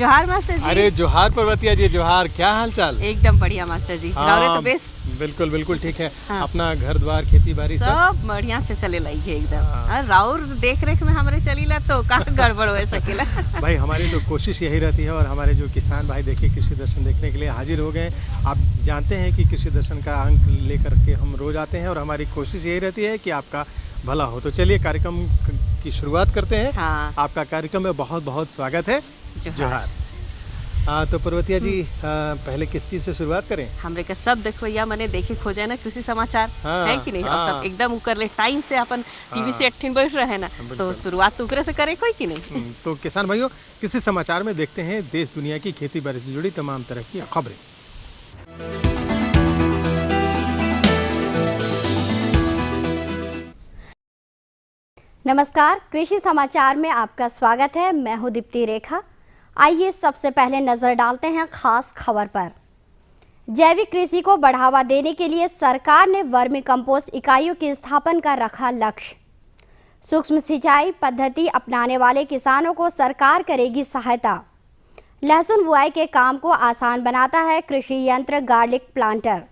जोहार मास्टर जी। अरे जोहार पर्वतिया जी, जोहार। क्या हाल चाल? एकदम बढ़िया मास्टर जी। हाँ, तो बेस बिल्कुल बिल्कुल ठीक है। हाँ। अपना घर द्वार खेती बाड़ी सब बढ़िया से चले लाई है एकदम। हाँ। राउर देख रेख में हमारे चलीला तो का गड़बड़ हो सकेला। भाई हमारी तो कोशिश यही रहती है, और हमारे जो किसान भाई देखिए कृषि दर्शन देखने के लिए हाजिर हो गए। आप जानते हैं कि कृषि दर्शन का अंक लेकर के हम रोज आते हैं, और हमारी कोशिश यही रहती है कि आपका भला हो। तो चलिए कार्यक्रम की शुरुआत करते हैं। हाँ। आपका कार्यक्रम में बहुत बहुत स्वागत है। जोहार। तो पर्वतिया जी, पहले किस चीज से शुरुआत करें? हमरे के सब देखो मने देखे खोजे ना कृषि समाचार हाँ, है कि नहीं। और हाँ। सब एकदम कर ले टाइम से अपन टीवी से अट्ठिन बैठ रहे ना, तो शुरुआत तो उकरे से करे कोई कि नहीं। तो किसान भाइयों, कृषि समाचार में देखते हैं देश दुनिया की खेती बाड़ी से जुड़ी तमाम तरह की खबरें। नमस्कार, कृषि समाचार में आपका स्वागत है। मैं हूं दीप्ति रेखा। आइए सबसे पहले नजर डालते हैं खास खबर पर। जैविक कृषि को बढ़ावा देने के लिए सरकार ने वर्मी कंपोस्ट इकाइयों की स्थापना का रखा लक्ष्य। सूक्ष्म सिंचाई पद्धति अपनाने वाले किसानों को सरकार करेगी सहायता। लहसुन बुआई के काम को आसान बनाता है कृषि यंत्र गार्लिक प्लांटर।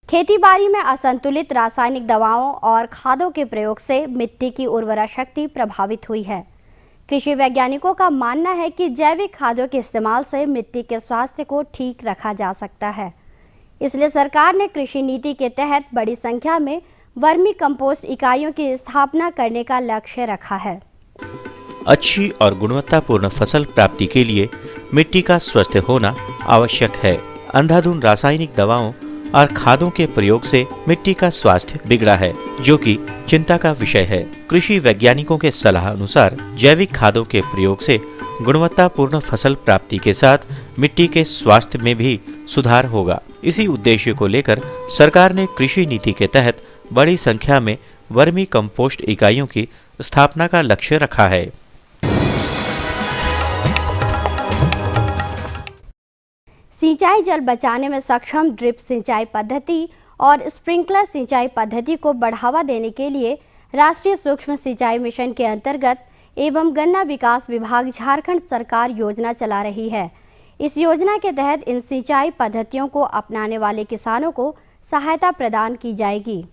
खेतीबाड़ी में असंतुलित रासायनिक दवाओं और खादों के प्रयोग से मिट्टी की उर्वरा शक्ति प्रभावित हुई है। कृषि वैज्ञानिकों का मानना है कि जैविक खादों के इस्तेमाल से मिट्टी के स्वास्थ्य को ठीक रखा जा सकता है। इसलिए सरकार ने कृषि नीति के तहत बड़ी संख्या में वर्मी कंपोस्ट इकाइयों की स्थापना करने का लक्ष्य रखा है। अच्छी और गुणवत्तापूर्ण फसल प्राप्ति के लिए मिट्टी का स्वस्थ होना आवश्यक है। अंधाधुंध रासायनिक दवाओं और खादों के प्रयोग से मिट्टी का स्वास्थ्य बिगड़ा है, जो कि चिंता का विषय है। कृषि वैज्ञानिकों के सलाह अनुसार जैविक खादों के प्रयोग से गुणवत्तापूर्ण फसल प्राप्ति के साथ मिट्टी के स्वास्थ्य में भी सुधार होगा। इसी उद्देश्य को लेकर सरकार ने कृषि नीति के तहत बड़ी संख्या में वर्मी कंपोस्ट इकाइयों की स्थापना का लक्ष्य रखा है। सिंचाई जल बचाने में सक्षम ड्रिप सिंचाई पद्धति और स्प्रिंकलर सिंचाई पद्धति को बढ़ावा देने के लिए राष्ट्रीय सूक्ष्म सिंचाई मिशन के अंतर्गत एवं गन्ना विकास विभाग झारखंड सरकार योजना चला रही है। इस योजना के तहत इन सिंचाई पद्धतियों को अपनाने वाले किसानों को सहायता प्रदान की जाएगी।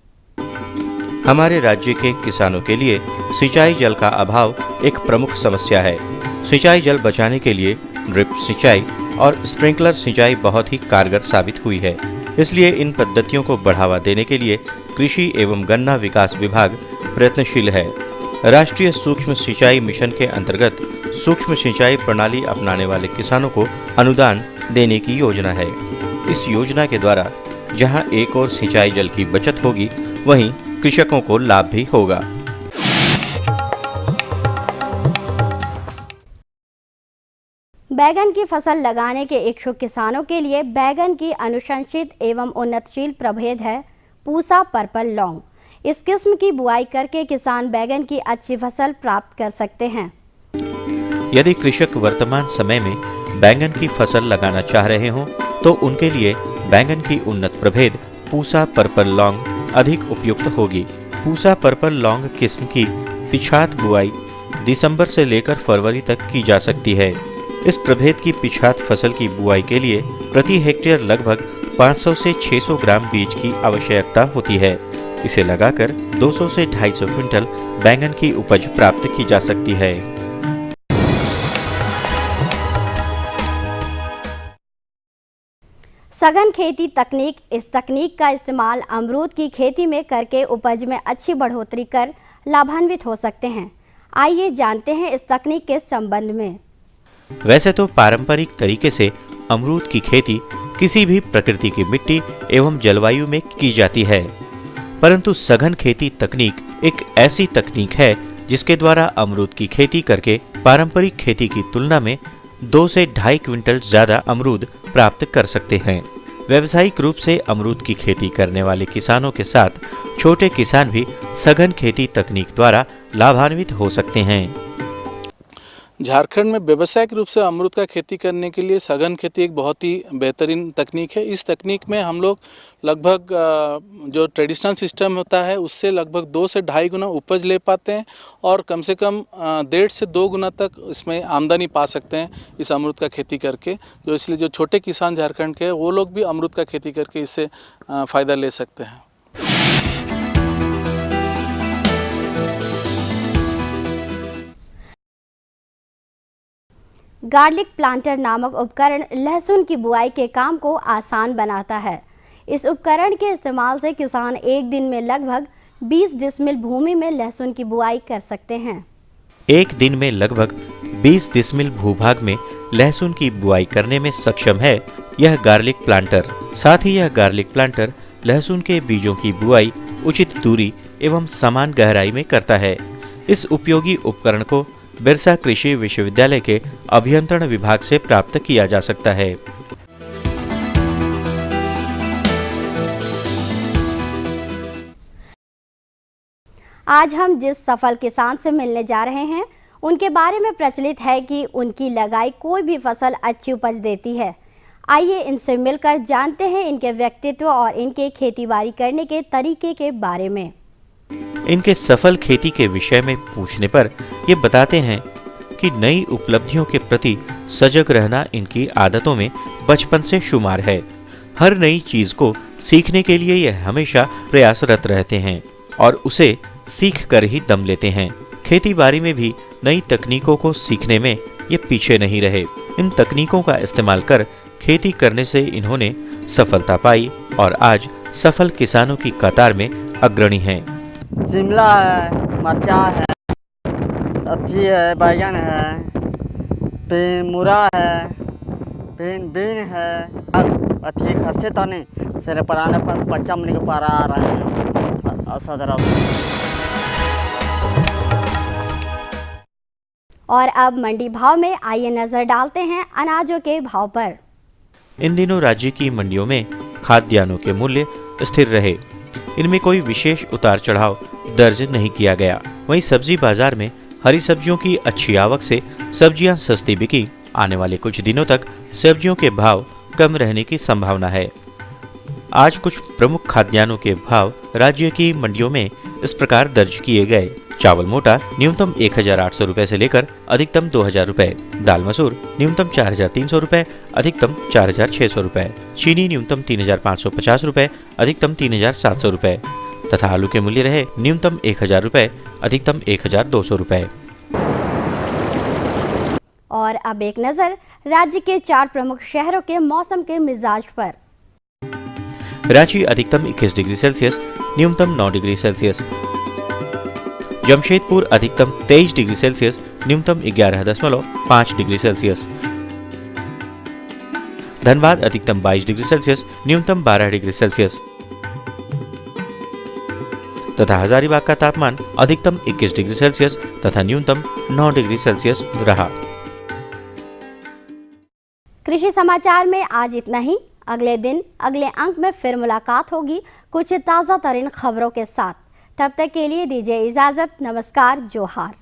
हमारे राज्य के किसानों के लिए सिंचाई जल का अभाव एक प्रमुख समस्या है। सिंचाई जल बचाने के लिए ड्रिप सिंचाई और स्प्रिंकलर सिंचाई बहुत ही कारगर साबित हुई है। इसलिए इन पद्धतियों को बढ़ावा देने के लिए कृषि एवं गन्ना विकास विभाग प्रयत्नशील है। राष्ट्रीय सूक्ष्म सिंचाई मिशन के अंतर्गत सूक्ष्म सिंचाई प्रणाली अपनाने वाले किसानों को अनुदान देने की योजना है। इस योजना के द्वारा जहां एक और सिंचाई जल की बचत होगी, वहीं कृषकों को लाभ भी होगा। बैगन की फसल लगाने के इच्छुक किसानों के लिए बैगन की अनुशंसित एवं उन्नतशील प्रभेद है पूसा पर्पल लॉन्ग। इस किस्म की बुआई करके किसान बैगन की अच्छी फसल प्राप्त कर सकते हैं। यदि कृषक वर्तमान समय में बैंगन की फसल लगाना चाह रहे हों, तो उनके लिए बैंगन की उन्नत प्रभेद पूसा पर्पल लॉन्ग अधिक उपयुक्त होगी। पूसा पर्पल लॉन्ग किस्म की पिछात बुआई दिसंबर से लेकर फरवरी तक की जा सकती है। इस प्रभेद की पिछात फसल की बुआई के लिए प्रति हेक्टेयर लगभग 500 से 600 ग्राम बीज की आवश्यकता होती है। इसे लगाकर 200 से 250 क्विंटल बैंगन की उपज प्राप्त की जा सकती है। सघन खेती तकनीक। इस तकनीक का इस्तेमाल अमरूद की खेती में करके उपज में अच्छी बढ़ोतरी कर लाभान्वित हो सकते हैं। आइए जानते हैं इस तकनीक के संबंध में। वैसे तो पारंपरिक तरीके से अमरूद की खेती किसी भी प्रकृति की मिट्टी एवं जलवायु में की जाती है, परंतु सघन खेती तकनीक एक ऐसी तकनीक है जिसके द्वारा अमरूद की खेती करके पारंपरिक खेती की तुलना में 2 से 2.5 क्विंटल ज्यादा अमरूद प्राप्त कर सकते हैं। व्यावसायिक रूप से अमरूद की खेती करने वाले किसानों के साथ छोटे किसान भी सघन खेती तकनीक द्वारा लाभान्वित हो सकते हैं। झारखंड में व्यावसायिक रूप से अमरूद का खेती करने के लिए सघन खेती एक बहुत ही बेहतरीन तकनीक है। इस तकनीक में हम लोग लगभग जो ट्रेडिशनल सिस्टम होता है उससे लगभग 2 से ढाई गुना उपज ले पाते हैं और कम से कम 1.5 से 2 गुना तक इसमें आमदनी पा सकते हैं इस अमरूद का खेती करके। जो इसलिए जो छोटे किसान झारखंड के हैं वो लोग भी अमरूद का खेती करके इससे फ़ायदा ले सकते हैं। गार्लिक प्लांटर नामक उपकरण लहसुन की बुआई के काम को आसान बनाता है। इस उपकरण के इस्तेमाल से किसान एक दिन में लगभग 20 डिसमिल भूमि में लहसुन की बुआई कर सकते हैं। एक दिन में लगभग 20 डिसमिल भूभाग में लहसुन की बुआई करने में सक्षम है यह गार्लिक प्लांटर। साथ ही यह गार्लिक प्लांटर लहसुन के बीजों की बुआई उचित दूरी एवं समान गहराई में करता है। इस उपयोगी उपकरण को बिरसा कृषि विश्वविद्यालय के अभियंत्रण विभाग से प्राप्त किया जा सकता है। आज हम जिस सफल किसान से मिलने जा रहे हैं उनके बारे में प्रचलित है कि उनकी लगाई कोई भी फसल अच्छी उपज देती है। आइए इनसे मिलकर जानते हैं इनके व्यक्तित्व और इनके खेतीबाड़ी करने के तरीके के बारे में। इनके सफल खेती के विषय में पूछने पर ये बताते हैं कि नई उपलब्धियों के प्रति सजग रहना इनकी आदतों में बचपन से शुमार है। हर नई चीज को सीखने के लिए ये हमेशा प्रयासरत रहते हैं और उसे सीख कर ही दम लेते हैं। खेती बाड़ी में भी नई तकनीकों को सीखने में ये पीछे नहीं रहे। इन तकनीकों का इस्तेमाल कर खेती करने से इन्होंने सफलता पाई और आज सफल किसानों की कतार में अग्रणी हैं। शिमला है, मरचा है, अथी है, बैगन है, फिर मुरा है, फिर बीन है। अथी खर्चे तो नहीं सिर पर आने पर बच्चा मन के पारा आ रहे हैं सदर। और अब मंडी भाव में आइए नजर डालते हैं अनाजों के भाव पर। इन दिनों राज्य की मंडियों में खाद्यान्नों के मूल्य स्थिर रहे। इनमें कोई विशेष उतार चढ़ाव दर्ज नहीं किया गया। वहीं सब्जी बाजार में हरी सब्जियों की अच्छी आवक से सब्जियां सस्ती बिकी। आने वाले कुछ दिनों तक सब्जियों के भाव कम रहने की संभावना है। आज कुछ प्रमुख खाद्यान्नों के भाव राज्य की मंडियों में इस प्रकार दर्ज किए गए। चावल मोटा न्यूनतम 1800 रुपए से लेकर अधिकतम 2000 रुपए। दाल मसूर न्यूनतम 4300 रुपए, अधिकतम 4600 रुपए। चीनी न्यूनतम 3550 रुपए, अधिकतम 3700 रुपए तथा आलू के मूल्य रहे न्यूनतम 1000 रुपए, अधिकतम 1200 रुपए। और अब एक नजर राज्य के 4 प्रमुख शहरों के मौसम के मिजाज पर। रांची अधिकतम 21 डिग्री सेल्सियस, न्यूनतम 9 डिग्री सेल्सियस। जमशेदपुर अधिकतम 23 डिग्री सेल्सियस, न्यूनतम 11.5 डिग्री सेल्सियस। धनबाद अधिकतम 22 डिग्री सेल्सियस, न्यूनतम 12 डिग्री सेल्सियस तथा हजारीबाग का तापमान अधिकतम 21 डिग्री सेल्सियस तथा न्यूनतम 9 डिग्री सेल्सियस रहा। कृषि समाचार में आज इतना ही। अगले दिन अगले अंक में फिर मुलाकात होगी कुछ ताज़ा तरीन खबरों के साथ। तब तक के लिए दीजिए इजाजत। नमस्कार, जोहार।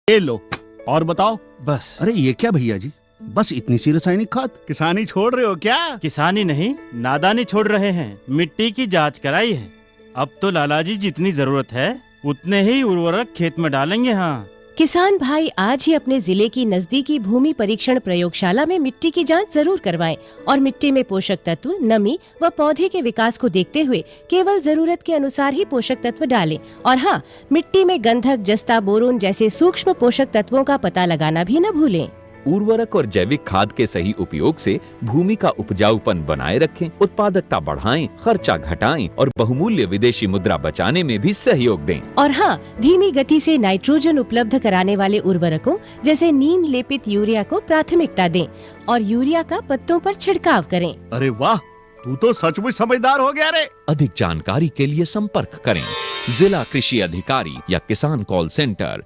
ये लो और बताओ। बस। अरे ये क्या भैया जी, बस इतनी सी रासायनिक खाद? किसानी छोड़ रहे हो क्या? किसानी नहीं, नादानी छोड़ रहे हैं। मिट्टी की जांच कराई है। अब तो लालाजी जितनी जरूरत है उतने ही उर्वरक खेत में डालेंगे। हाँ, किसान भाई आज ही अपने जिले की नजदीकी भूमि परीक्षण प्रयोगशाला में मिट्टी की जांच जरूर करवाएं और मिट्टी में पोषक तत्व, नमी व पौधे के विकास को देखते हुए केवल जरूरत के अनुसार ही पोषक तत्व डालें। और हाँ, मिट्टी में गंधक, जस्ता, बोरोन जैसे सूक्ष्म पोषक तत्वों का पता लगाना भी न भूलें। उर्वरक और जैविक खाद के सही उपयोग से भूमि का उपजाऊपन बनाए रखें, उत्पादकता बढ़ाएं, खर्चा घटाएं और बहुमूल्य विदेशी मुद्रा बचाने में भी सहयोग दें। और हाँ, धीमी गति से नाइट्रोजन उपलब्ध कराने वाले उर्वरकों जैसे नीम लेपित यूरिया को प्राथमिकता दें और यूरिया का पत्तों पर छिड़काव करें। अरे वाह, तू तो सचमुच समझदार हो गया रे। अधिक जानकारी के लिए संपर्क करें जिला कृषि अधिकारी या किसान कॉल सेंटर।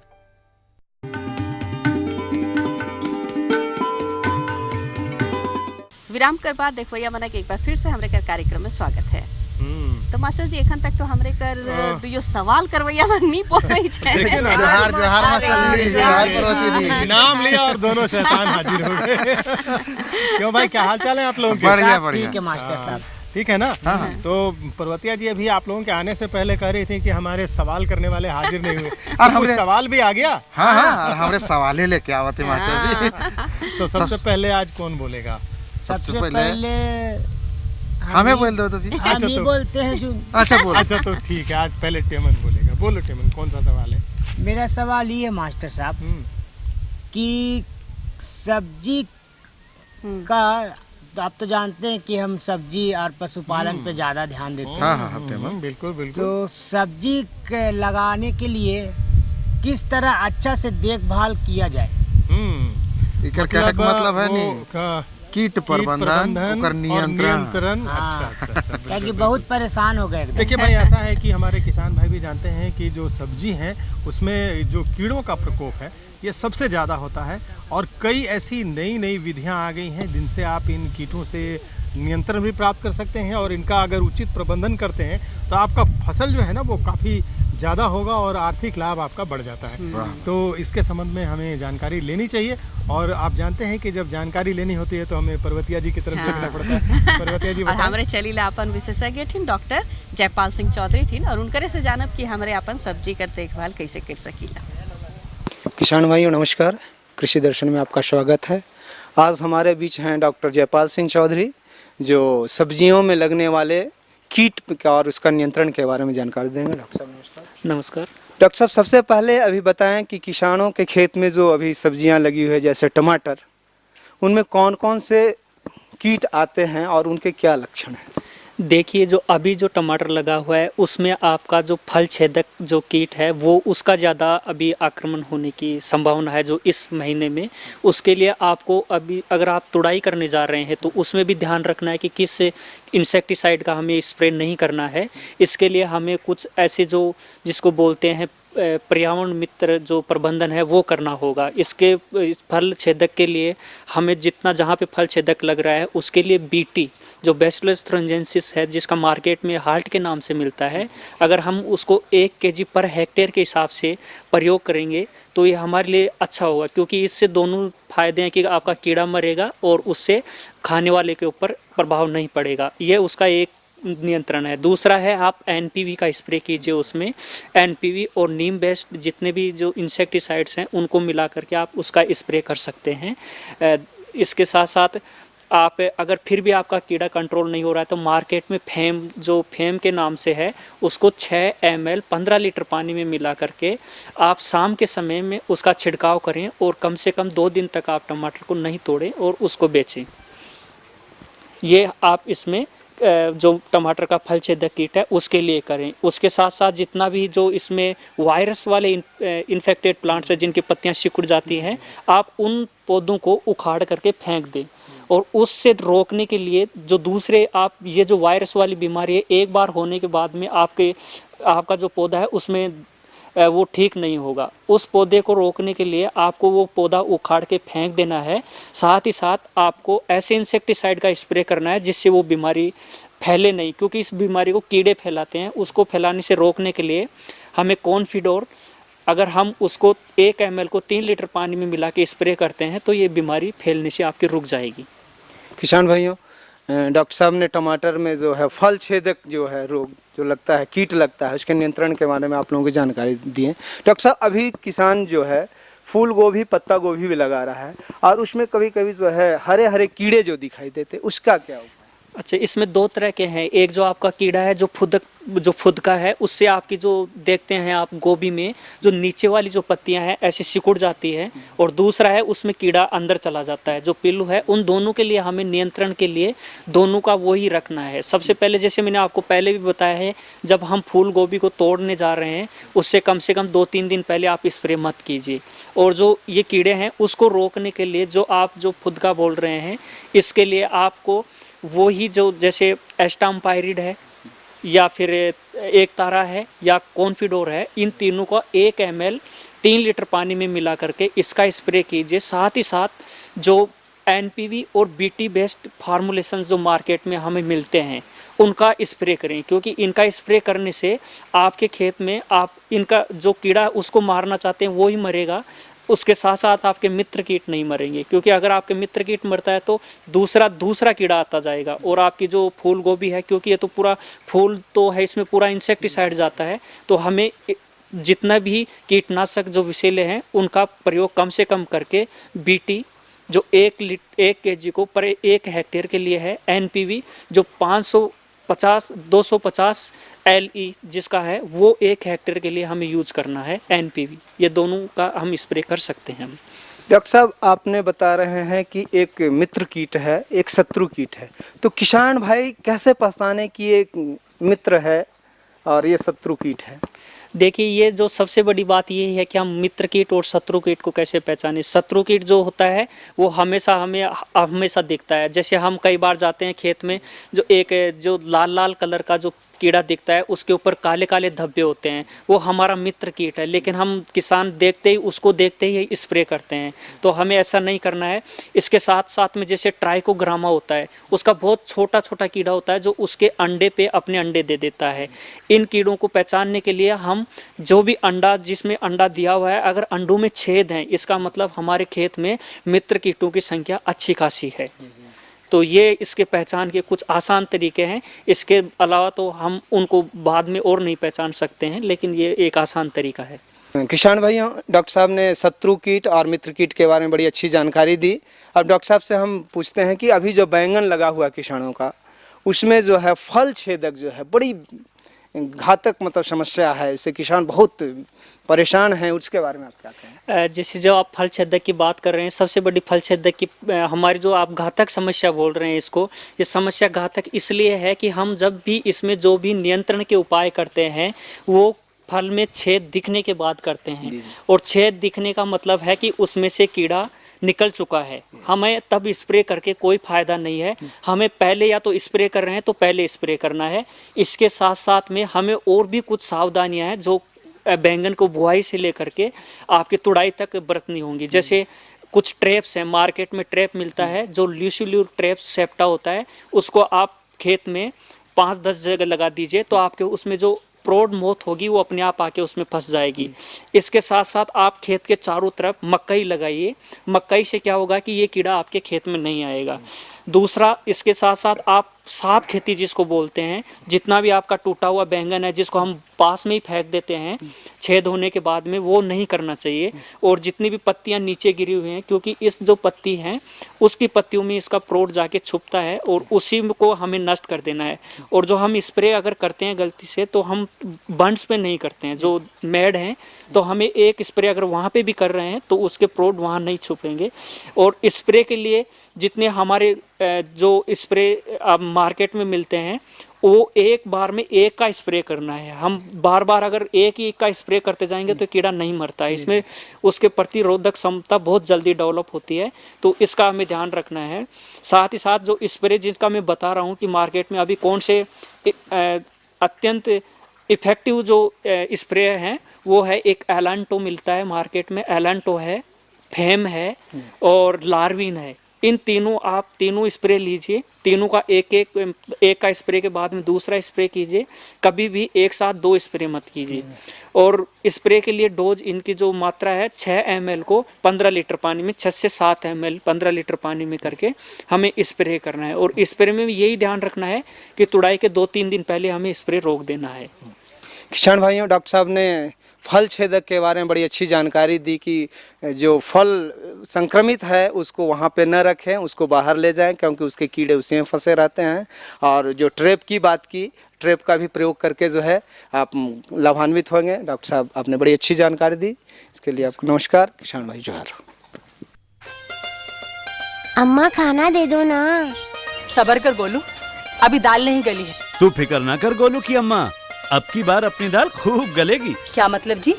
विराम कर बाद देखो या मना के एक बार फिर से हमारे कार्यक्रम में स्वागत है। तो मास्टर जी एखन तक तो हमरे कर दुयो सवाल करवैया मन नहीं पहुंच देखिए ना, जोहार मास्टर जी, जोहार पार्वती दी। नाम लिया और दोनों शैतान हाजिर हो गए। क्यों भाई, क्या हाल चाल है आप लोगों के? बढ़िया बढ़िया। ठीक है मास्टर साहब। ठीक है ना? तो पर्वतिया जी अभी आप लोगों के आने से पहले कह रही थी कि हमारे सवाल करने वाले हाजिर नहीं हुए, और हमरे सवाल भी आ गया। हाँ हाँ, और हमारे सवाल लेके आवते मास्टर जी। तो सबसे पहले आज कौन बोलेगा? सबसे पहले हमें बोल दो तो हम ही बोलते हैं जो। अच्छा बोलो। अच्छा तो ठीक है, आज पहले टेमन बोलेगा। बोलो टेमन, कौन सा सवाल है? मेरा सवाल ये मास्टर साहब कि सब्जी का, आप तो जानते हैं कि हम सब्जी और पशुपालन पे ज़्यादा ध्यान देते हैं। हाँ हाँ टेमन, बिल्कुल बिल्कुल। तो सब्जी लगाने के लिए किस तरह अच्छा से देखभाल किया जाए? इकर कहने का मतलब है नहीं कीट प्रबंधन और नियंत्रण। अच्छा। क्योंकि बहुत परेशान हो गए। देखिए भाई, ऐसा है कि हमारे किसान भाई भी जानते हैं कि जो सब्जी हैं उसमें जो कीड़ों का प्रकोप है ये सबसे ज़्यादा होता है, और कई ऐसी नई नई विधियां आ गई हैं जिनसे आप इन कीटों से नियंत्रण भी प्राप्त कर सकते हैं, और इनका अगर उचित प्रबंधन करते हैं तो आपका फसल जो है ना वो काफ़ी ज़्यादा होगा और आर्थिक लाभ आपका बढ़ जाता है। तो इसके संबंध में हमें जानकारी लेनी चाहिए, और आप जानते हैं कि जब जानकारी लेनी होती है तो हमें पर्वतिया जी की तरफ देखना पड़ता है। पर्वतिया जी और हमारे चलीला अपन विशेषज्ञ ठिन डॉक्टर जयपाल सिंह चौधरी ठिन, और उनकरे से जानब कि हमारे अपन सब्जी कर देखभाल कैसे कर सकीला। किसान भाइयों नमस्कार, कृषि दर्शन में आपका स्वागत है। आज हमारे बीच हैं डॉक्टर जयपाल सिंह चौधरी, जो सब्जियों में लगने वाले कीट और उसका नियंत्रण के बारे में जानकारी देंगे। डॉक्टर साहब नमस्कार। नमस्कार डॉक्टर साहब, सबसे पहले अभी बताएं कि किसानों के खेत में जो अभी सब्जियां लगी हुई है जैसे टमाटर, उनमें कौन कौन से कीट आते हैं और उनके क्या लक्षण हैं? देखिए, जो अभी जो टमाटर लगा हुआ है उसमें आपका जो फल छेदक जो कीट है वो उसका ज़्यादा अभी आक्रमण होने की संभावना है जो इस महीने में। उसके लिए आपको अभी अगर आप तुड़ाई करने जा रहे हैं तो उसमें भी ध्यान रखना है कि किस इंसेक्टिसाइड का हमें स्प्रे नहीं करना है। इसके लिए हमें कुछ ऐसे जो जिसको बोलते हैं पर्यावरण मित्र जो प्रबंधन है वो करना होगा। इसके फल छेदक के लिए हमें जितना जहाँ पे फल छेदक लग रहा है उसके लिए बीटी जो बैसिलस थ्रिंजेंसिस है जिसका मार्केट में हाल्ट के नाम से मिलता है, अगर हम उसको 1 kg पर हेक्टेयर के हिसाब से प्रयोग करेंगे तो ये हमारे लिए अच्छा होगा, क्योंकि इससे दोनों फायदे हैं कि आपका कीड़ा मरेगा और उससे खाने वाले के ऊपर प्रभाव नहीं पड़ेगा। ये उसका एक नियंत्रण है। दूसरा है आप एनपीवी का स्प्रे कीजिए। उसमें एनपीवी और नीम बेस्ड जितने भी जो इंसेक्टिसाइड्स हैं उनको मिला करके आप उसका स्प्रे कर सकते हैं। इसके साथ साथ आप अगर फिर भी आपका कीड़ा कंट्रोल नहीं हो रहा है तो मार्केट में फेम के नाम से है, उसको 6 ml 15 लीटर पानी में मिला करके आप शाम के समय में उसका छिड़काव करें और कम से कम 2 दिन तक आप टमाटर को नहीं तोड़ें और उसको बेचें। ये आप इसमें जो टमाटर का फल छेदक कीट है उसके लिए करें। उसके साथ साथ जितना भी जो इसमें वायरस वाले इन्फेक्टेड प्लांट्स हैं जिनकी पत्तियां सिकुड़ जाती हैं, आप उन पौधों को उखाड़ करके फेंक दें। और उससे रोकने के लिए जो दूसरे आप ये जो वायरस वाली बीमारी है एक बार होने के बाद में आपका जो पौधा है उसमें वो ठीक नहीं होगा। उस पौधे को रोकने के लिए आपको वो पौधा उखाड़ के फेंक देना है। साथ ही साथ आपको ऐसे इंसेक्टिसाइड का स्प्रे करना है जिससे वो बीमारी फैले नहीं, क्योंकि इस बीमारी को कीड़े फैलाते हैं। उसको फैलाने से रोकने के लिए हमें कॉन्फिडोर, अगर हम उसको 1 ml को 3 लीटर पानी में मिला के स्प्रे करते हैं तो ये बीमारी फैलने से आपकी रुक जाएगी। किसान भाइयों, डॉक्टर साहब ने टमाटर में जो है फल छेदक जो है रोग जो लगता है, कीट लगता है, उसके नियंत्रण के बारे में आप लोगों को जानकारी दी है। डॉक्टर साहब, अभी किसान जो है फूल गोभी, पत्ता गोभी भी लगा रहा है और उसमें कभी कभी जो है हरे हरे कीड़े जो दिखाई देते, उसका क्या उपाय? अच्छा, इसमें 2 तरह के हैं। एक जो आपका कीड़ा है जो फुदका है, उससे आपकी जो देखते हैं आप गोभी में जो नीचे वाली जो पत्तियां हैं ऐसे सिकुड़ जाती है, और दूसरा है उसमें कीड़ा अंदर चला जाता है जो पिल्लू है। उन दोनों के लिए हमें नियंत्रण के लिए दोनों का वही रखना है। सबसे पहले जैसे मैंने आपको पहले भी बताया है, जब हम फूल गोभी को तोड़ने जा रहे हैं उससे कम से कम 2-3 दिन पहले आप स्प्रे मत कीजिए। और जो ये कीड़े हैं उसको रोकने के लिए जो आप जो फुदका बोल रहे हैं, इसके लिए आपको वो ही जो जैसे एस्टाम्पायरिड है या फिर एक तारा है या कॉन्फिडोर है, इन तीनों का 1 ml 3 लीटर पानी में मिला करके इसका स्प्रे कीजिए। साथ ही साथ जो एनपीवी और बीटी बेस्ड फार्मूलेशन जो मार्केट में हमें मिलते हैं उनका स्प्रे करें, क्योंकि इनका स्प्रे करने से आपके खेत में आप इनका जो कीड़ा उसको मारना चाहते हैं वो ही मरेगा, उसके साथ साथ आपके मित्र कीट नहीं मरेंगे। क्योंकि अगर आपके मित्र कीट मरता है तो दूसरा कीड़ा आता जाएगा और आपकी जो फूल गोभी है, क्योंकि ये तो पूरा फूल तो है, इसमें पूरा इंसेक्टिसाइड जाता है, तो हमें जितना भी कीटनाशक जो विषैले हैं उनका प्रयोग कम से कम करके बीटी जो 1 kg को पर 1 हेक्टेयर के लिए है, एनपीवी जो 250 LE जिसका है वो 1 हेक्टेयर के लिए हमें यूज करना है एनपीवी। ये दोनों का हम स्प्रे कर सकते हैं। डॉक्टर साहब आपने बता रहे हैं कि एक मित्र कीट है, एक शत्रु कीट है, तो किसान भाई कैसे पहचाने कि ये मित्र है और ये शत्रु कीट है? देखिए, ये जो सबसे बड़ी बात ये है कि हम मित्र कीट और शत्रु कीट को कैसे पहचानें। शत्रु कीट जो होता है वो हमेशा दिखता है। जैसे हम कई बार जाते हैं खेत में, जो लाल कलर का जो कीड़ा दिखता है उसके ऊपर काले काले धब्बे होते हैं, वो हमारा मित्र कीट है, लेकिन हम किसान उसको देखते ही स्प्रे करते हैं। तो हमें ऐसा नहीं करना है। इसके साथ साथ में जैसे ट्राइकोग्रामा होता है, उसका बहुत छोटा छोटा कीड़ा होता है जो उसके अंडे पे अपने अंडे दे देता है। इन कीड़ों को पहचानने के लिए हम जो भी जिसमें अंडा दिया हुआ है, अगर अंडों में छेद हैं, इसका मतलब हमारे खेत में मित्र कीटों की संख्या अच्छी खासी है। तो ये इसके पहचान के कुछ आसान तरीके हैं। इसके अलावा तो हम उनको बाद में और नहीं पहचान सकते हैं, लेकिन ये एक आसान तरीका है। किसान भाइयों, डॉक्टर साहब ने शत्रु कीट और मित्र कीट के बारे में बड़ी अच्छी जानकारी दी। अब डॉक्टर साहब से हम पूछते हैं कि अभी जो बैंगन लगा हुआ किसानों का, उसमें जो है फल छेदक जो है बड़ी घातक मतलब समस्या है, इससे किसान बहुत परेशान हैं, उसके बारे में आप क्या कहें? जैसे जो आप फल छेदक की बात कर रहे हैं, सबसे बड़ी फल छेदक की हमारी जो आप घातक समस्या बोल रहे हैं, ये समस्या घातक इसलिए है कि हम जब भी इसमें जो भी नियंत्रण के उपाय करते हैं वो फल में छेद दिखने के बाद करते हैं। और छेद दिखने का मतलब है कि उसमें से कीड़ा निकल चुका है। हमें तब स्प्रे करके कोई फ़ायदा नहीं है। हमें पहले या तो स्प्रे कर रहे हैं तो पहले स्प्रे करना है। इसके साथ साथ में हमें और भी कुछ सावधानियां हैं जो बैंगन को बुआई से लेकर के आपकी तुड़ाई तक बरतनी होंगी। जैसे कुछ ट्रैप्स हैं, मार्केट में ट्रैप मिलता है जो ल्यूसिल्यूर ट्रैप सेप्टा होता है, उसको आप खेत में 5-10 जगह लगा दीजिए तो आपके उसमें जो प्रौढ़ मोथ होगी वो अपने आप आके उसमें फंस जाएगी। इसके साथ साथ आप खेत के चारों तरफ मकई लगाइए। मकई से क्या होगा कि ये कीड़ा आपके खेत में नहीं आएगा। दूसरा, इसके साथ साथ आप साफ खेती जिसको बोलते हैं, जितना भी आपका टूटा हुआ बैंगन है जिसको हम पास में ही फेंक देते हैं छेद होने के बाद में, वो नहीं करना चाहिए। और जितनी भी पत्तियां नीचे गिरी हुई हैं, क्योंकि इस जो पत्ती हैं उसकी पत्तियों में इसका प्रौढ़ जाके छुपता है और उसी को हमें नष्ट कर देना है। और जो हम स्प्रे अगर करते हैं गलती से तो हम बंड्स पे नहीं करते हैं, जो मेड हैं, तो हमें एक स्प्रे अगर वहाँ पे भी कर रहे हैं तो उसके प्रौढ़ वहाँ नहीं छुपेंगे। और स्प्रे के लिए जितने हमारे जो स्प्रे अब मार्केट में मिलते हैं वो एक बार में एक का स्प्रे करना है। हम बार बार अगर एक ही का स्प्रे करते जाएंगे तो कीड़ा नहीं मरता है, इसमें उसके प्रतिरोधक क्षमता बहुत जल्दी डेवलप होती है, तो इसका हमें ध्यान रखना है। साथ ही साथ जो स्प्रे जिसका मैं बता रहा हूँ कि मार्केट में अभी कौन से अत्यंत इफ़ेक्टिव जो स्प्रे हैं वो है, एक एलांटो मिलता है मार्केट में, एलांटो है, फेम है और लार्विन है। इन तीनों आप तीनों स्प्रे लीजिए, तीनों का एक का स्प्रे के बाद में दूसरा स्प्रे कीजिए, कभी भी एक साथ 2 स्प्रे मत कीजिए। और स्प्रे के लिए डोज इनकी जो मात्रा है 6 ml को 15 लीटर पानी में, 6 से 7 ml 15 लीटर पानी में करके हमें स्प्रे करना है। और स्प्रे में यही ध्यान रखना है कि तुड़ाई के 2-3 दिन पहले हमें स्प्रे रोक देना है। किसान भाइयों, डॉक्टर साहब ने फल छेदक के बारे में बड़ी अच्छी जानकारी दी कि जो फल संक्रमित है उसको वहाँ पे न रखें, उसको बाहर ले जाएं, क्योंकि उसके कीड़े उसी में फंसे रहते हैं। और जो ट्रैप की बात की, ट्रैप का भी प्रयोग करके जो है आप लाभान्वित होंगे। डॉक्टर साहब आपने बड़ी अच्छी जानकारी दी, इसके लिए आपको नमस्कार। किसान भाई जोहार। अम्मा खाना दे दो ना। सबर कर गोलू, अभी दाल नहीं गली है। तू फिक्र ना कर गोलू की अम्मा, अब की बार अपनी दाल खूब गलेगी। क्या मतलब जी?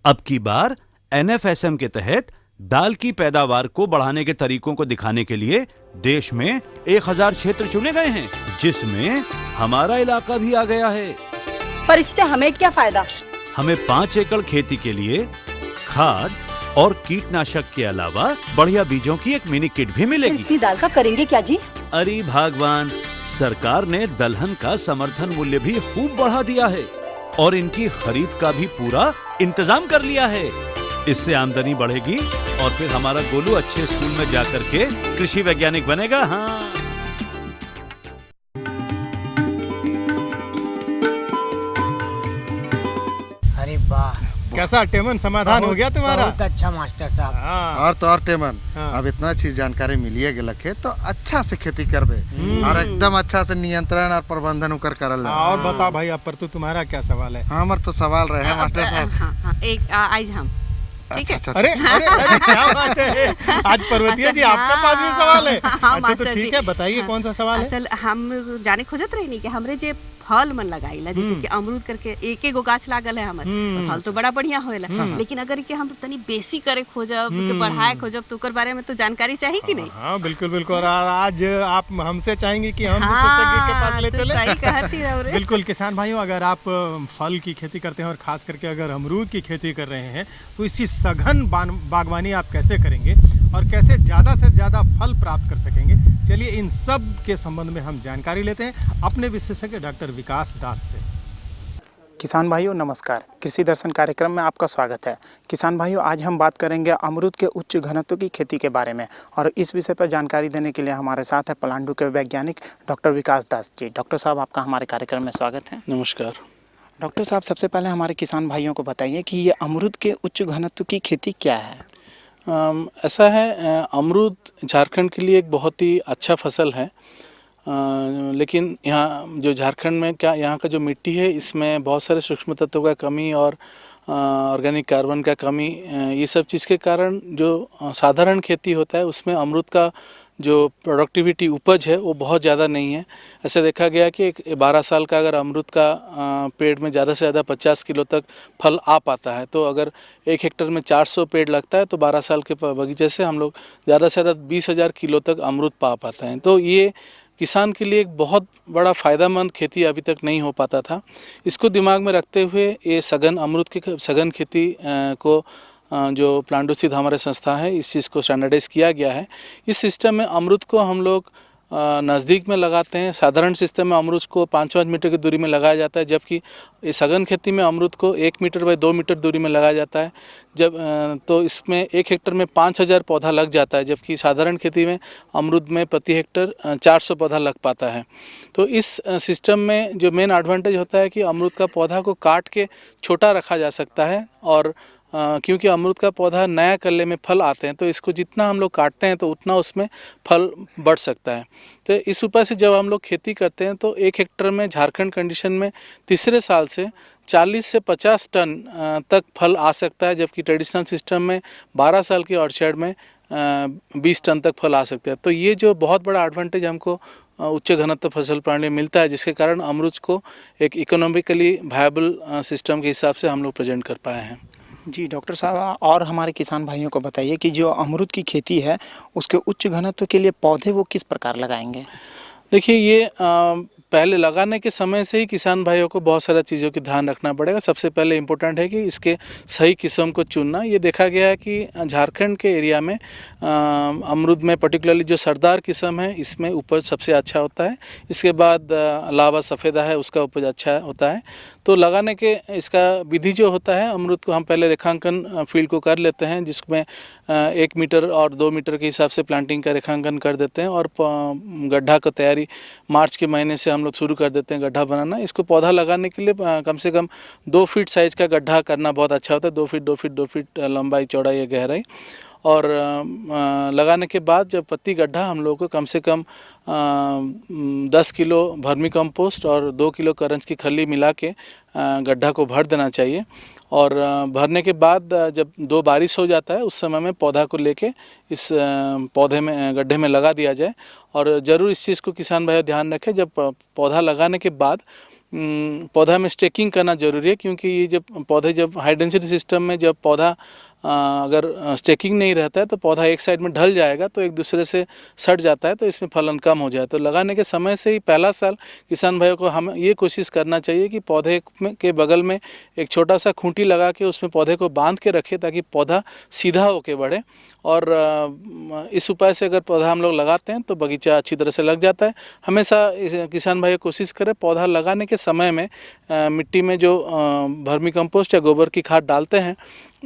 अब की बार NFSM के तहत दाल की पैदावार को बढ़ाने के तरीकों को दिखाने के लिए देश में 1000 क्षेत्र चुने गए हैं, जिसमें हमारा इलाका भी आ गया है। पर इससे हमें क्या फायदा? हमें 5 एकड़ खेती के लिए खाद और कीटनाशक के अलावा बढ़िया बीजों की एक मिनी किट भी मिलेगी। इतनी दाल का करेंगे क्या जी? अरे भगवान, सरकार ने दलहन का समर्थन मूल्य भी खूब बढ़ा दिया है और इनकी खरीद का भी पूरा इंतजाम कर लिया है। इससे आमदनी बढ़ेगी और फिर हमारा गोलू अच्छे स्कूल में जाकर के कृषि वैज्ञानिक बनेगा। हाँ, अरे वाह, कैसा टेमन समाधान हो गया तुम्हारा? बहुत अच्छा मास्टर साहब। हाँ। और तो और टेमन, अब इतना चीज जानकारी मिलिए गेलक है तो अच्छा से खेती करबे और एकदम अच्छा से नियंत्रण और प्रबंधन कर करल। और बताओ भाई, अब पर तो तुम्हारा क्या सवाल है? हमार तो सवाल रहे हैं मास्टर साहब। हाँ, एक आज हम ठीक है। अच्छा, अरे अरे अरे क्या बात है, आज पर्वतीय जी आपके पास भी सवाल है? अच्छा तो ठीक है, बताइए कौन सा सवाल है? असल हम जाने खोजत रही नहीं कि हमरे जे फल मन लगाईला, जैसे कि अमरूद करके एक एक गो गाछ लागल है हमर, तो फल तो बड़ा बढ़िया होएला, लेकिन अगर के हम तनी बेसी करे खोजब के बढ़ाए खोजब तो ओकर बारे में तो जानकारी चाहिए कि नहीं? हाँ बिल्कुल बिल्कुल। और आज आप हमसे चाहेंगे कि हम विशेषज्ञ के पास ले चले? सही कहती है। बिल्कुल किसान भाइयों, अगर आप फल की खेती करते हैं और खास करके अगर अमरूद की खेती कर रहे हैं तो इसी सघन बागवानी आप कैसे करेंगे और कैसे ज़्यादा से ज़्यादा फल प्राप्त कर सकेंगे, चलिए इन सब के संबंध में हम जानकारी लेते हैं अपने विशेषज्ञ डॉक्टर विकास दास से। किसान भाइयों नमस्कार, कृषि दर्शन कार्यक्रम में आपका स्वागत है। किसान भाइयों, आज हम बात करेंगे अमरूद के उच्च घनत्व की खेती के बारे में और इस विषय पर जानकारी देने के लिए हमारे साथ है पलांडू के वैज्ञानिक डॉक्टर विकास दास जी। डॉक्टर साहब, आपका हमारे कार्यक्रम में स्वागत है। नमस्कार डॉक्टर साहब, सबसे पहले हमारे किसान भाइयों को बताइए कि ये अमरूद के उच्च घनत्व की खेती क्या है? ऐसा है, अमरूद झारखंड के लिए एक बहुत ही अच्छा फसल है, लेकिन यहाँ जो झारखंड में क्या यहाँ का जो मिट्टी है इसमें बहुत सारे सूक्ष्म तत्वों का कमी और ऑर्गेनिक कार्बन का कमी, ये सब चीज़ के कारण जो साधारण खेती होता है उसमें अमरूद का जो प्रोडक्टिविटी उपज है वो बहुत ज़्यादा नहीं है। ऐसे देखा गया कि 12 साल का अगर अमरूद का पेड़ में ज़्यादा से ज़्यादा 50 किलो तक फल आ पाता है, तो अगर 1 हेक्टेयर में 400 पेड़ लगता है तो 12 साल के बगीचे से हम लोग ज़्यादा से ज़्यादा 20,000 किलो तक अमरूद पा पाते हैं। तो ये किसान के लिए एक बहुत बड़ा फ़ायदेमंद खेती अभी तक नहीं हो पाता था। इसको दिमाग में रखते हुए ये सघन अमरूद की सघन खेती को जो प्लांडू स्थित हमारे संस्था है इस चीज़ को स्टैंडर्डाइज किया गया है। इस सिस्टम में अमरूद को हम लोग नज़दीक में लगाते हैं। साधारण सिस्टम में अमरूद को 5-5 मीटर की दूरी में लगाया जाता है, जबकि इस सघन खेती में अमरूद को 1 मीटर बाय 2 मीटर दूरी में लगाया जाता है। जब तो इसमें 1 हेक्टेयर में 5,000 पौधा लग जाता है, जबकि साधारण खेती में अमरूद में प्रति हेक्टेयर 400 पौधा लग पाता है। तो इस सिस्टम में जो मेन एडवांटेज होता है कि अमरूद का पौधा को काट के छोटा रखा जा सकता है और क्योंकि अमरूद का पौधा नया कल्ले में फल आते हैं तो इसको जितना हम लोग काटते हैं तो उतना उसमें फल बढ़ सकता है। तो इस उपाय से जब हम लोग खेती करते हैं तो 1 हेक्टेयर में झारखंड कंडीशन में तीसरे साल से 40 से 50 टन तक फल आ सकता है, जबकि ट्रेडिशनल सिस्टम में 12 साल की ऑर्चर्ड में 20 टन तक फल आ सकता है। तो ये जो बहुत बड़ा एडवांटेज हमको उच्च घनत्व फसल प्रणाली में मिलता है, जिसके कारण अमरूद को एक इकोनॉमिकली वायबल सिस्टम के हिसाब से हम लोग प्रेजेंट कर पाए हैं। जी डॉक्टर साहब, और हमारे किसान भाइयों को बताइए कि जो अमरूद की खेती है उसके उच्च घनत्व के लिए पौधे वो किस प्रकार लगाएंगे? देखिए, ये पहले लगाने के समय से ही किसान भाइयों को बहुत सारा चीज़ों की ध्यान रखना पड़ेगा। सबसे पहले इम्पोर्टेंट है कि इसके सही किस्म को चुनना। ये देखा गया है कि झारखंड के एरिया में अमरूद में पर्टिकुलरली जो सरदार किस्म है इसमें उपज सबसे अच्छा होता है। इसके बाद लावा सफ़ेदा है उसका उपज अच्छा होता है। तो लगाने के इसका विधि जो होता है, अमरूद को हम पहले रेखांकन फील्ड को कर लेते हैं, जिसमें 1 मीटर और 2 मीटर के हिसाब से प्लांटिंग का रेखांकन कर देते हैं और गड्ढा का तैयारी मार्च के महीने से हम लोग शुरू कर देते हैं गड्ढा बनाना। इसको पौधा लगाने के लिए कम से कम 2 फीट साइज़ का गड्ढा करना बहुत अच्छा होता है। 2 फीट लंबाई चौड़ाई या गहराई। और लगाने के बाद जब पत्ती गड्ढा हम लोग को कम से कम 10 किलो वर्मी कंपोस्ट और 2 किलो करंज की खली मिला के गड्ढा को भर देना चाहिए। और भरने के बाद जब 2 बारिश हो जाता है उस समय में पौधा को लेके इस पौधे में गड्ढे में लगा दिया जाए। और ज़रूर इस चीज़ को किसान भाई ध्यान रखें, जब पौधा लगाने के बाद पौधा में स्टेकिंग करना ज़रूरी है, क्योंकि ये जब पौधे जब हाई डेंसिटी सिस्टम में जब पौधा अगर स्टेकिंग नहीं रहता है तो पौधा एक साइड में ढल जाएगा तो एक दूसरे से सट जाता है, तो इसमें फलन कम हो जाए। तो लगाने के समय से ही पहला साल किसान भाइयों को हम ये कोशिश करना चाहिए कि पौधे के बगल में एक छोटा सा खूंटी लगा के उसमें पौधे को बांध के रखें ताकि पौधा सीधा होके बढ़े। और इस उपाय से अगर पौधा हम लोग लगाते हैं तो बगीचा अच्छी तरह से लग जाता है। हमेशा किसान भाई कोशिश करें पौधा लगाने के समय में मिट्टी में जो वर्मी कंपोस्ट या गोबर की खाद डालते हैं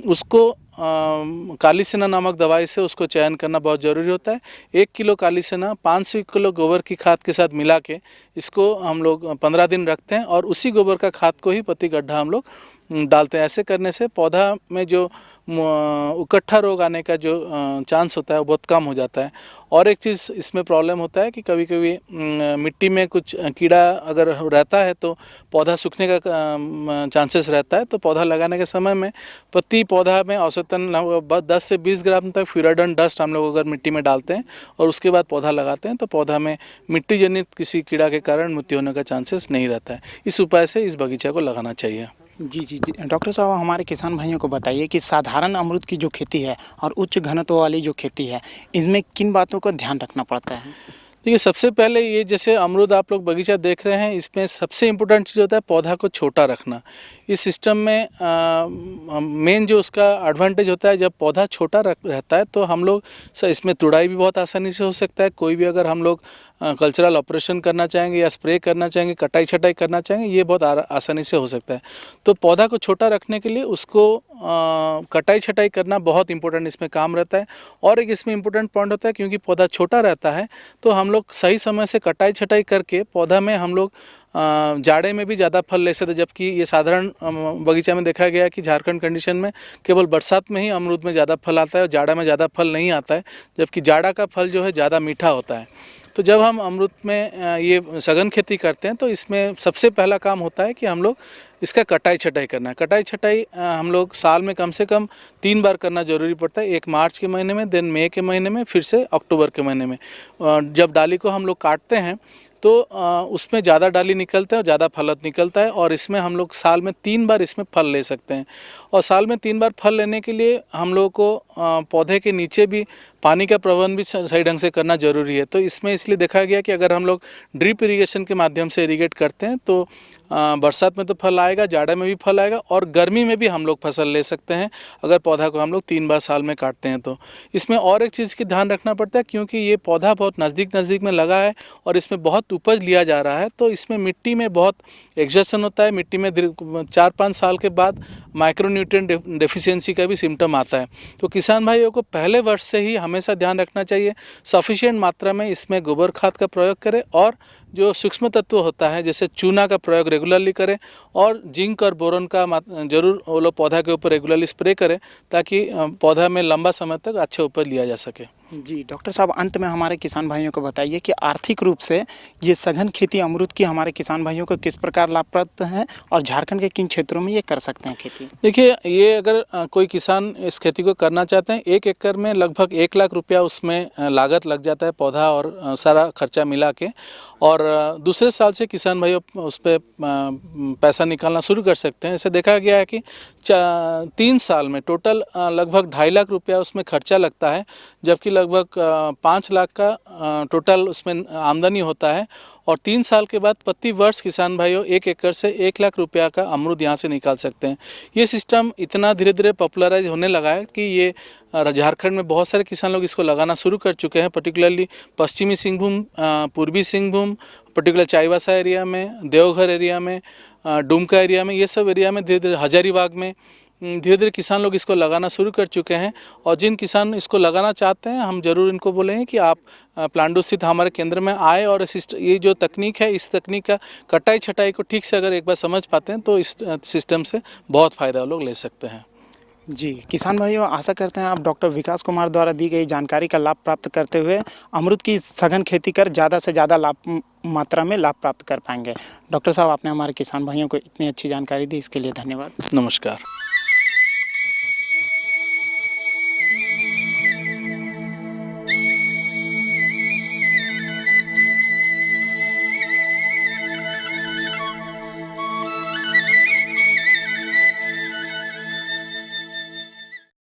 उसको काली सेना नामक दवाई से उसको चयन करना बहुत ज़रूरी होता है। 1 किलो काली सेना 500 किलो गोबर की खाद के साथ मिला के इसको हम लोग 15 दिन रखते हैं और उसी गोबर का खाद को ही प्रति गड्ढा हम लोग डालते हैं। ऐसे करने से पौधा में जो इकट्ठा रोग आने का जो चांस होता है वो बहुत कम हो जाता है। और एक चीज़ इसमें प्रॉब्लम होता है कि कभी कभी मिट्टी में कुछ कीड़ा अगर रहता है तो पौधा सूखने का चांसेस रहता है। तो पौधा लगाने के समय में प्रति पौधा में औसतन 10 से 20 ग्राम तक फ्यूराडन डस्ट हम लोग अगर मिट्टी में डालते हैं और उसके बाद पौधा लगाते हैं तो पौधा में मिट्टी जनित किसी कीड़ा के कारण मृत्यु होने का चांसेस नहीं रहता है। इस उपाय से इस बगीचा को लगाना चाहिए। जी। डॉक्टर साहब, हमारे किसान भाइयों को बताइए कि साधारण अमरूद की जो खेती है और उच्च घनत्व वाली जो खेती है, इसमें किन बातों का ध्यान रखना पड़ता है? देखिए, सबसे पहले ये जैसे अमरूद आप लोग बगीचा देख रहे हैं, इसमें सबसे इम्पोर्टेंट चीज़ होता है पौधा को छोटा रखना। इस सिस्टम में मेन जो उसका एडवांटेज होता है, जब पौधा छोटा रहता है तो हम लोग इसमें तुड़ाई भी बहुत आसानी से हो सकता है। कोई भी अगर हम लोग कल्चरल ऑपरेशन करना चाहेंगे या स्प्रे करना चाहेंगे, कटाई छटाई करना चाहेंगे, ये बहुत आसानी से हो सकता है। तो पौधा को छोटा रखने के लिए उसको कटाई छटाई करना बहुत इंपॉर्टेंट इसमें काम रहता है। और एक इसमें इम्पोर्टेंट पॉइंट होता है, क्योंकि पौधा छोटा रहता है तो हम लोग सही समय से कटाई छटाई करके पौधा में हम लोग जाड़े में भी ज़्यादा फल ले सकते। जबकि ये साधारण बगीचा में देखा गया है कि झारखंड कंडीशन में केवल बरसात में ही अमरूद में ज़्यादा फल आता है और जाड़ा में ज़्यादा फल नहीं आता है, जबकि जाड़ा का फल जो है ज़्यादा मीठा होता है। तो जब हम अमरूद में ये सघन खेती करते हैं तो इसमें सबसे पहला काम होता है कि हम लोग इसका कटाई छटाई करना है। कटाई छटाई हम लोग साल में कम से कम 3 बार करना ज़रूरी पड़ता है। एक मार्च के महीने में, देन मई के महीने में, फिर से अक्टूबर के महीने में। जब डाली को हम लोग काटते हैं तो उसमें ज़्यादा डाली निकलता है और ज़्यादा फलत निकलता है और इसमें हम लोग साल में 3 बार इसमें फल ले सकते हैं। और साल में 3 बार फल लेने के लिए हम लोग को पौधे के नीचे भी पानी का प्रबंध भी सही ढंग से करना ज़रूरी है। तो इसमें इसलिए देखा गया कि अगर हम लोग ड्रिप इरिगेशन के माध्यम से इरिगेट करते हैं तो बरसात में तो फल आएगा, जाड़े में भी फल आएगा और गर्मी में भी हम लोग फसल ले सकते हैं अगर पौधा को हम लोग 3 बार साल में काटते हैं। तो इसमें और एक चीज़ की ध्यान रखना पड़ता है, क्योंकि ये पौधा बहुत नज़दीक में लगा है और इसमें बहुत उपज लिया जा रहा है, तो इसमें मिट्टी में बहुत एक्सर्शन होता है। मिट्टी में 4-5 साल के बाद माइक्रोन्यूट्रिएंट डेफिशिएंसी का भी सिम्टम आता है। तो किसान भाइयों को पहले वर्ष से ही हमेशा ध्यान रखना चाहिए सफिशिएंट मात्रा में इसमें गोबर खाद का प्रयोग करें और जो सूक्ष्म तत्व होता है जैसे चूना का प्रयोग रेगुलरली करें और जिंक और बोरॉन का जरूर वो लोग पौधा के ऊपर रेगुलरली स्प्रे करें ताकि पौधा में लंबा समय तक अच्छा उपज लिया जा सके। जी डॉक्टर साहब, अंत में हमारे किसान भाइयों को बताइए कि आर्थिक रूप से ये सघन खेती अमरूद की हमारे किसान भाइयों को किस प्रकार लाभप्रद है और झारखंड के किन क्षेत्रों में ये कर सकते हैं खेती? देखिए, ये अगर कोई किसान इस खेती को करना चाहते हैं, 1 एकड़ में लगभग 1 लाख रुपया उसमें लागत लग जाता है, पौधा और सारा खर्चा मिला के। और दूसरे साल से किसान भाइयों उस पर पैसा निकालना शुरू कर सकते हैं। ऐसे देखा गया है कि 3 साल में टोटल लगभग 2.5 लाख रुपया उसमें खर्चा लगता है, जबकि लगभग 5 लाख का टोटल उसमें आमदनी होता है। और 3 साल के बाद प्रति वर्ष किसान भाइयों 1 एकड़ से 1 लाख रुपया का अमरूद यहाँ से निकाल सकते हैं। ये सिस्टम इतना धीरे धीरे पॉपुलराइज होने लगा है कि ये झारखंड में बहुत सारे किसान लोग इसको लगाना शुरू कर चुके हैं, पर्टिकुलरली पश्चिमी सिंहभूम, पूर्वी सिंहभूम, पर्टिकुलर चाईबासा एरिया में, देवघर एरिया में, डुमका एरिया में, ये सब एरिया में धीरे धीरे, हजारीबाग में धीरे धीरे किसान लोग इसको लगाना शुरू कर चुके हैं। और जिन किसान इसको लगाना चाहते हैं, हम जरूर इनको बोलेंगे कि आप प्लांडो स्थित हमारे केंद्र में आए और ये जो तकनीक है, इस तकनीक का कटाई छटाई को ठीक से अगर एक बार समझ पाते हैं तो इस सिस्टम से बहुत फ़ायदा लोग ले सकते हैं। जी किसान भाइयों, आशा करते हैं आप डॉक्टर विकास कुमार द्वारा दी गई जानकारी का लाभ प्राप्त करते हुए अमरूद की सघन खेती कर ज़्यादा से ज़्यादा मात्रा में लाभ प्राप्त कर पाएंगे। डॉक्टर साहब, आपने हमारे किसान भाइयों को इतनी अच्छी जानकारी दी, इसके लिए धन्यवाद। नमस्कार।